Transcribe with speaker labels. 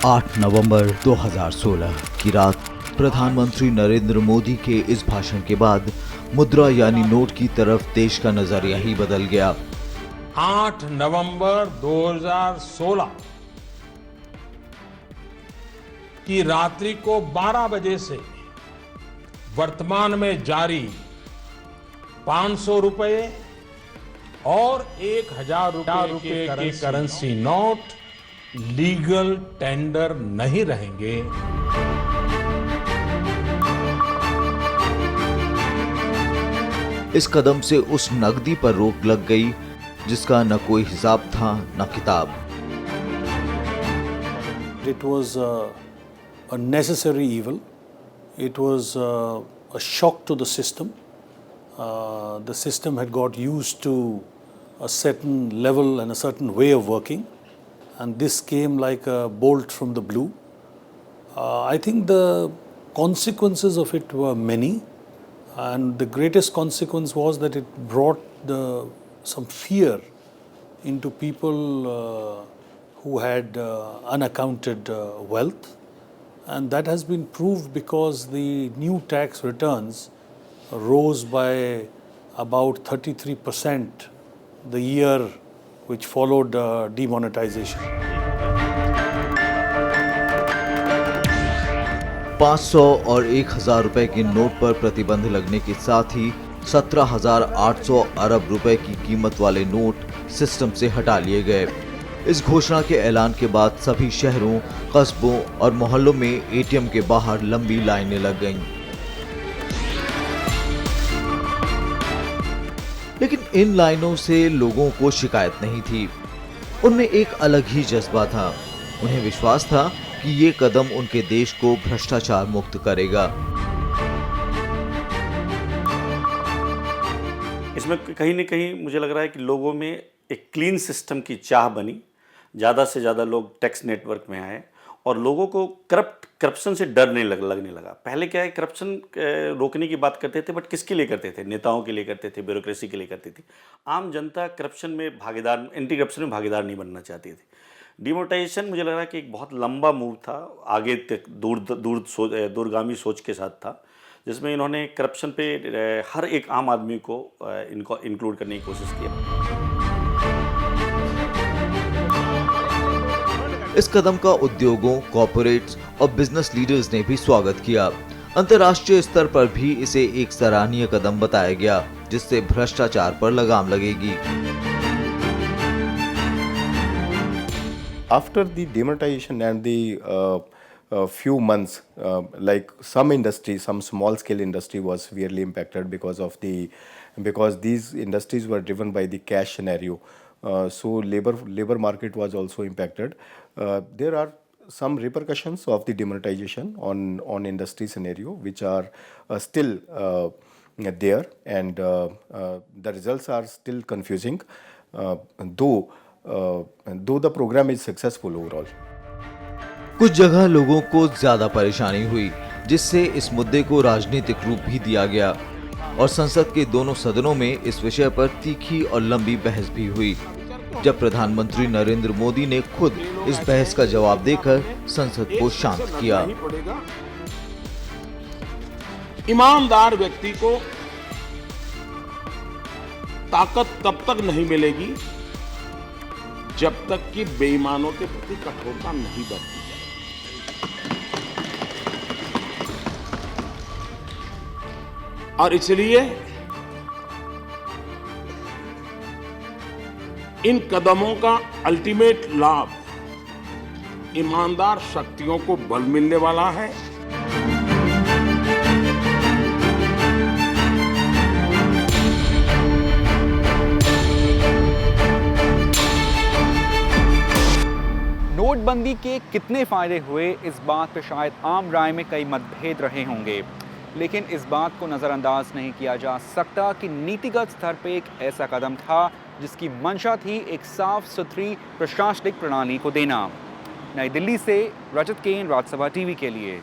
Speaker 1: 8 नवंबर 2016 की रात प्रधानमंत्री नरेंद्र मोदी के इस भाषण के बाद मुद्रा यानी नोट की तरफ देश का नजरिया ही बदल गया।
Speaker 2: 8 नवंबर 2016 की रात्रि को 12 बजे से वर्तमान में जारी 500 रुपए और 1000 रुपए के करेंसी नोट लीगल टेंडर नहीं रहेंगे।
Speaker 1: इस कदम से उस नकदी पर रोक लग गई जिसका न कोई हिसाब था न किताब।
Speaker 3: It was a necessary evil. It was a shock to the system. The system had got used to a certain level and a certain way of working, and this came like a bolt from the blue. I think the consequences of it were many, and the greatest consequence was that it brought some fear into people who had unaccounted wealth, and that has been proved because the new tax returns rose by about 33% the year which followed demonetization.
Speaker 1: 500 और 1000 रुपए के note पर प्रतिबंध लगने के साथ ही 17,800 अरब रुपए की कीमत वाले नोट सिस्टम से हटा लिए गए। इस घोषणा के ऐलान के बाद सभी शहरों, कस्बों और मोहल्लों में एटीएम के बाहर लंबी लाइनें लग गईं। लेकिन इन लाइनों से लोगों को शिकायत नहीं थी। उनमें एक अलग ही जज्बा था। उन्हें विश्वास था कि ये कदम उनके देश को भ्रष्टाचार मुक्त करेगा।
Speaker 4: इसमें कहीं न कहीं मुझे लग रहा है कि लोगों में एक क्लीन सिस्टम की चाह बनी। ज़्यादा से ज़्यादा लोग टैक्स नेटवर्क में आए और लोगों को करप्शन से डर नहीं लगने लगा। पहले क्या है, करप्शन रोकने की बात करते थे, बट किसके लिए करते थे? नेताओं के लिए करते थे, ब्यूरोक्रेसी के लिए करती थी। आम जनता करप्शन में भागीदार, एंटी करप्शन में भागीदार नहीं बनना चाहती थी। डिमोनेटाइजेशन मुझे लग रहा है कि एक बहुत लंबा मूव था, आगे तक दूरगामी सोच के साथ था, जिसमें इन्होंने करप्शन पे हर एक आम आदमी को इनको इंक्लूड करने की कोशिश की।
Speaker 1: इस कदम का उद्योगों, कॉर्पोरेट्स और बिजनेस लीडर्स ने भी स्वागत किया। अंतर्राष्ट्रीय स्तर पर भी इसे एक सराहनीय कदम बताया गया, जिससे भ्रष्टाचार पर लगाम लगेगी।
Speaker 5: After the demonetization and the few months, like some industry, some small scale industry was severely impacted because these industries were driven by the cash scenario. So labor market was also impacted. There are some repercussions of the demonetization on industry scenario which are still there, and the results are still confusing, though the program is successful overall.
Speaker 1: कुछ जगह लोगों को ज्यादा परेशानी हुई, जिससे इस मुद्दे को राजनीतिक रूप भी दिया गया और संसद के दोनों सदनों में इस विषय पर तीखी और लंबी बहस भी हुई। जब प्रधानमंत्री नरेंद्र मोदी ने खुद इस बहस का जवाब देकर संसद को शांत किया।
Speaker 2: ईमानदार व्यक्ति को ताकत तब तक नहीं मिलेगी जब तक कि बेईमानों के प्रति कठोरता नहीं बरती जाए। और इसलिए इन कदमों का अल्टीमेट लाभ ईमानदार शक्तियों को बल मिलने वाला है।
Speaker 6: नोटबंदी के कितने फायदे हुए, इस बात पर शायद आम राय में कई मतभेद रहे होंगे, लेकिन इस बात को नज़रअंदाज नहीं किया जा सकता कि नीतिगत स्तर पर एक ऐसा कदम था जिसकी मंशा थी एक साफ सुथरी प्रशासनिक प्रणाली को देना। नई दिल्ली से रजत केन, राज्यसभा टीवी के लिए।